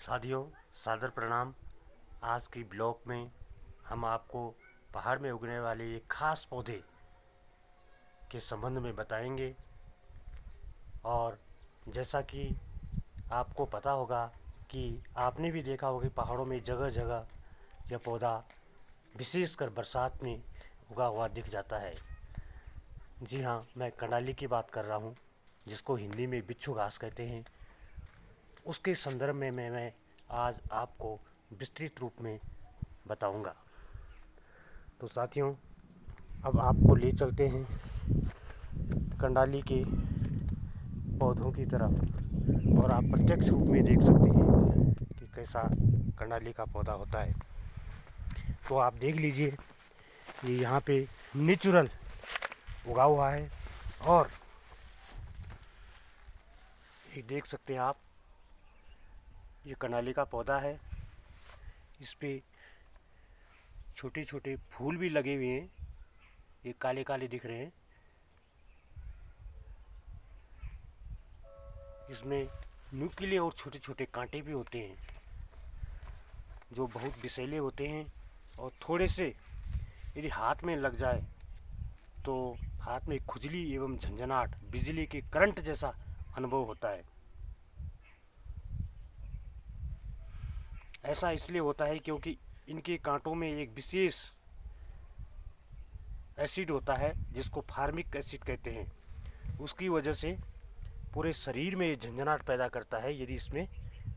साथियों, सादर प्रणाम। आज की ब्लॉग में हम आपको पहाड़ में उगने वाले एक खास पौधे के संबंध में बताएंगे। और जैसा कि आपको पता होगा कि आपने भी देखा होगा कि पहाड़ों में जगह जगह यह पौधा विशेषकर बरसात में उगा हुआ दिख जाता है। जी हाँ, मैं कंडाली की बात कर रहा हूँ, जिसको हिंदी में बिच्छू घास कहते हैं। उसके संदर्भ में मैं आज आपको विस्तृत रूप में बताऊंगा। तो साथियों, अब आपको ले चलते हैं कंडाली के पौधों की तरफ और आप प्रत्यक्ष रूप में देख सकते हैं कि कैसा कंडाली का पौधा होता है। तो आप देख लीजिए, ये यहाँ पे नेचुरल उगा हुआ है। और ये देख सकते हैं आप, ये कंडाली का पौधा है। इस पे छोटे छोटे फूल भी लगे हुए हैं, ये काले काले दिख रहे हैं। इसमें नुकीले और छोटे छोटे कांटे भी होते हैं, जो बहुत विषैले होते हैं। और थोड़े से यदि हाथ में लग जाए तो हाथ में खुजली एवं झंझनाहट, बिजली के करंट जैसा अनुभव होता है। ऐसा इसलिए होता है क्योंकि इनके कांटों में एक विशेष एसिड होता है, जिसको फार्मिक एसिड कहते हैं। उसकी वजह से पूरे शरीर में झंझनाहट पैदा करता है यदि इसमें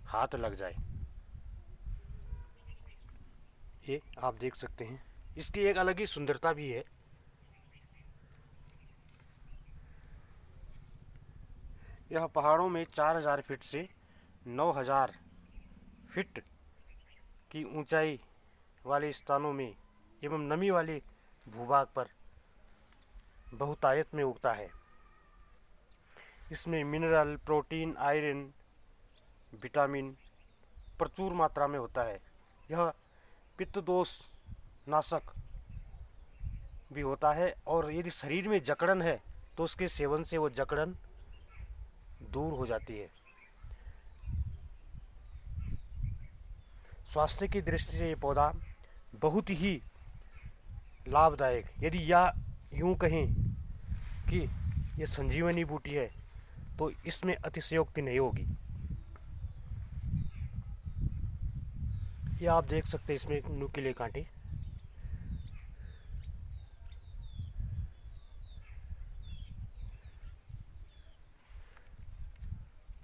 हाथ लग जाए। ये आप देख सकते हैं, इसकी एक अलग ही सुंदरता भी है। यह पहाड़ों में 4000 फीट से 9000 फीट की ऊंचाई वाले स्थानों में एवं नमी वाले भूभाग पर बहुतायत में उगता है। इसमें मिनरल, प्रोटीन, आयरन, विटामिन प्रचुर मात्रा में होता है। यह पित्त दोष नाशक भी होता है, और यदि शरीर में जकड़न है तो उसके सेवन से वो जकड़न दूर हो जाती है। स्वास्थ्य की दृष्टि से ये पौधा बहुत ही लाभदायक, यदि या यूं कहें कि ये संजीवनी बूटी है, तो इसमें अतिशयोक्ति नहीं होगी। ये आप देख सकते हैं, इसमें नुकीले कांटे।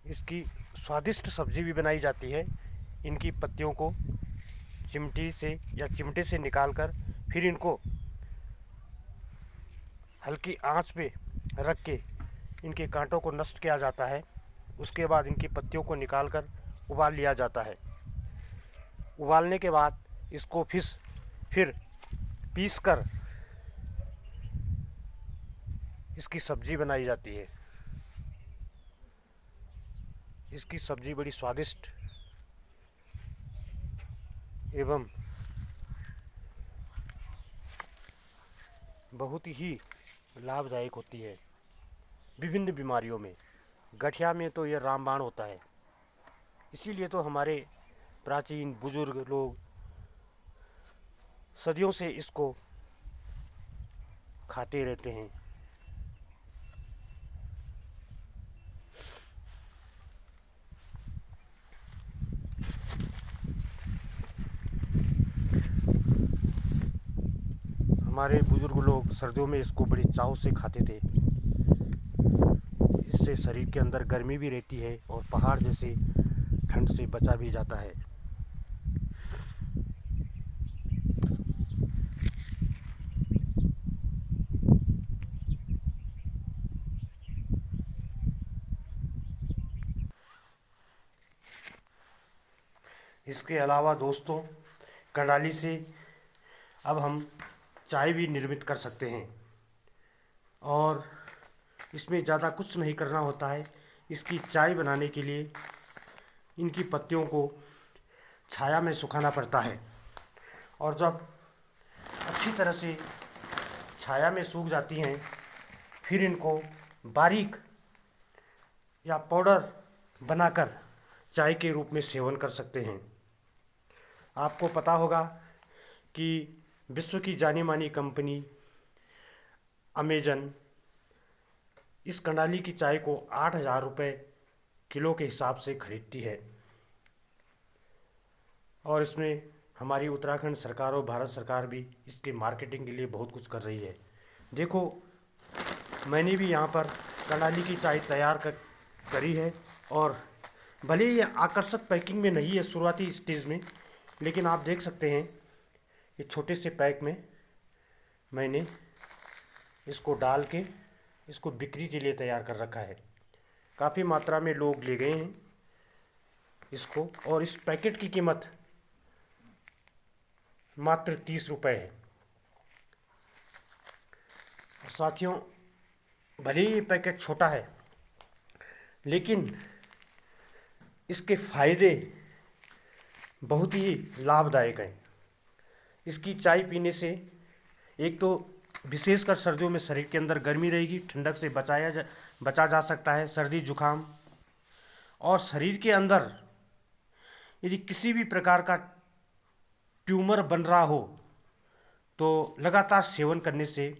इसकी स्वादिष्ट सब्जी भी बनाई जाती है। इनकी पत्तियों को चिमटी से या चिमटे से निकालकर फिर इनको हल्की आंच पे रख के इनके कांटों को नष्ट किया जाता है। उसके बाद इनकी पत्तियों को निकालकर उबाल लिया जाता है। उबालने के बाद इसको फिर पीसकर इसकी सब्जी बनाई जाती है। इसकी सब्जी बड़ी स्वादिष्ट एवं बहुत ही लाभदायक होती है विभिन्न बीमारियों में। गठिया में तो यह रामबाण होता है। इसीलिए तो हमारे प्राचीन बुजुर्ग लोग सदियों से इसको खाते रहते हैं। हमारे बुजुर्ग लोग सर्दियों में इसको बड़ी चाव से खाते थे। इससे शरीर के अंदर गर्मी भी रहती है और पहाड़ जैसे ठंड से बचा भी जाता है। इसके अलावा दोस्तों, कंडाली से अब हम चाय भी निर्मित कर सकते हैं। और इसमें ज़्यादा कुछ नहीं करना होता है। इसकी चाय बनाने के लिए इनकी पत्तियों को छाया में सुखाना पड़ता है, और जब अच्छी तरह से छाया में सूख जाती हैं, फिर इनको बारीक या पाउडर बनाकर चाय के रूप में सेवन कर सकते हैं। आपको पता होगा कि विश्व की जानी मानी कंपनी अमेजन इस कंडाली की चाय को 8,000 रुपये किलो के हिसाब से खरीदती है, और इसमें हमारी उत्तराखंड सरकार और भारत सरकार भी इसके मार्केटिंग के लिए बहुत कुछ कर रही है। देखो, मैंने भी यहाँ पर कंडाली की चाय तैयार करी है, और भले ही आकर्षक पैकिंग में नहीं है शुरुआती स्टेज में, लेकिन आप देख सकते हैं ये छोटे से पैक में मैंने इसको डाल के इसको बिक्री के लिए तैयार कर रखा है। काफ़ी मात्रा में लोग ले गए हैं इसको, और इस पैकेट की कीमत मात्र 30 रुपये है। साथियों, भले ही ये पैकेट छोटा है, लेकिन इसके फायदे बहुत ही लाभदायक हैं। इसकी चाय पीने से एक तो विशेषकर सर्दियों में शरीर के अंदर गर्मी रहेगी, ठंडक से बचा जा सकता है, सर्दी जुखाम, और शरीर के अंदर यदि किसी भी प्रकार का ट्यूमर बन रहा हो तो लगातार सेवन करने से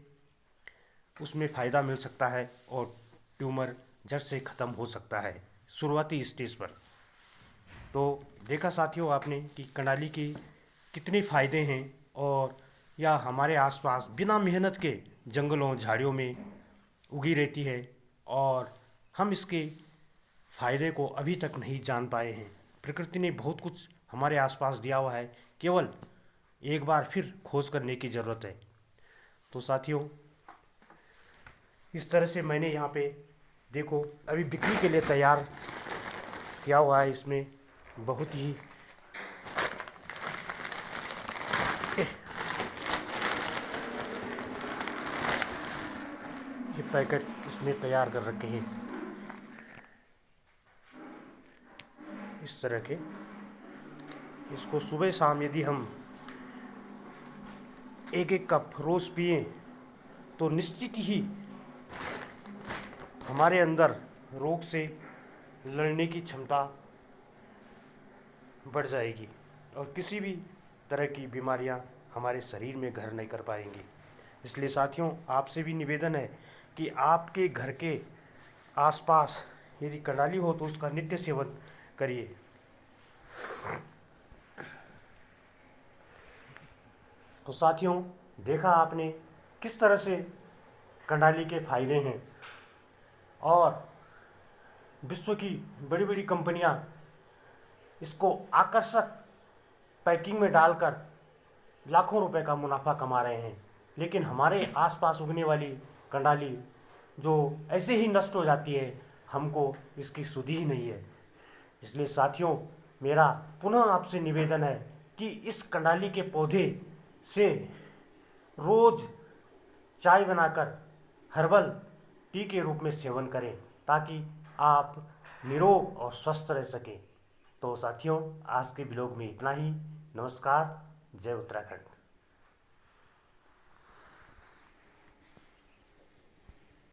उसमें फ़ायदा मिल सकता है और ट्यूमर जड़ से ख़त्म हो सकता है शुरुआती स्टेज पर। तो देखा साथियों आपने कि कंडाली की कितने फ़ायदे हैं, और यह हमारे आसपास बिना मेहनत के जंगलों झाड़ियों में उगी रहती है, और हम इसके फ़ायदे को अभी तक नहीं जान पाए हैं। प्रकृति ने बहुत कुछ हमारे आसपास दिया हुआ है, केवल एक बार फिर खोज करने की ज़रूरत है। तो साथियों, इस तरह से मैंने यहाँ पे देखो अभी बिक्री के लिए तैयार किया हुआ है। इसमें बहुत ही ये पैकेट इसमें तैयार कर रखे हैं इस तरह के। इसको सुबह शाम यदि हम एक एक कप रोज़ पिए तो निश्चित ही हमारे अंदर रोग से लड़ने की क्षमता बढ़ जाएगी, और किसी भी तरह की बीमारियां हमारे शरीर में घर नहीं कर पाएंगी। इसलिए साथियों, आपसे भी निवेदन है कि आपके घर के आसपास यदि कंडाली हो तो उसका नित्य सेवन करिए। तो साथियों, देखा आपने किस तरह से कंडाली के फायदे हैं, और विश्व की बड़ी बड़ी कंपनियां इसको आकर्षक पैकिंग में डालकर लाखों रुपए का मुनाफा कमा रहे हैं, लेकिन हमारे आसपास उगने वाली कंडाली जो ऐसे ही नष्ट हो जाती है, हमको इसकी सुधि ही नहीं है। इसलिए साथियों, मेरा पुनः आपसे निवेदन है कि इस कंडाली के पौधे से रोज़ चाय बनाकर हर्बल टी के रूप में सेवन करें, ताकि आप निरोग और स्वस्थ रह सकें। तो साथियों, आज के ब्लॉग में इतना ही। नमस्कार, जय उत्तराखंड।